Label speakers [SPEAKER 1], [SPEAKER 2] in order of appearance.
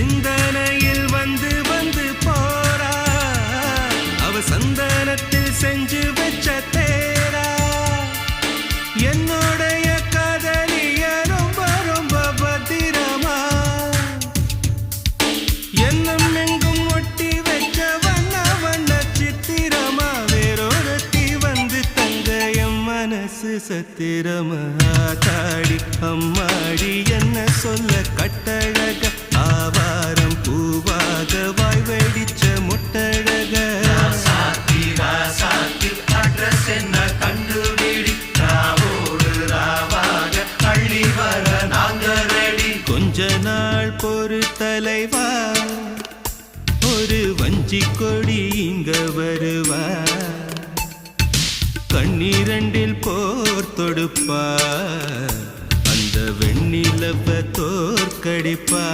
[SPEAKER 1] சிந்தனையில் வந்து வந்து போறா அவ சந்தனத்தில் செஞ்சு வச்ச தேரா என்னுடைய காதலிய ரொம்ப ரொம்ப பத்திரமா என்னும் எங்கும் ஒட்டி வச்ச வண்ண வண்ண சித்திரமா வேறொருத்தி வந்து தங்க என் மனசு சத்திரமா தாடி அம்மாடி என்ன சொல்ல கட்டழக ஆவாரம் பூவாக வாய் வெடிச்ச முட்டழக
[SPEAKER 2] அட்ரஸ் என்ன கண்டுபிடி ராவோடு ராவாக அள்ளி வர நாங்க ரெடி
[SPEAKER 1] கொஞ்ச நாள் பொறு தலைவா ஒரு வஞ்சி கொடி இங்க வருவா கண்ணீரண்டில் போர் தொடுப்பா அந்த வெண்ணிலவ தோற்கடிப்பா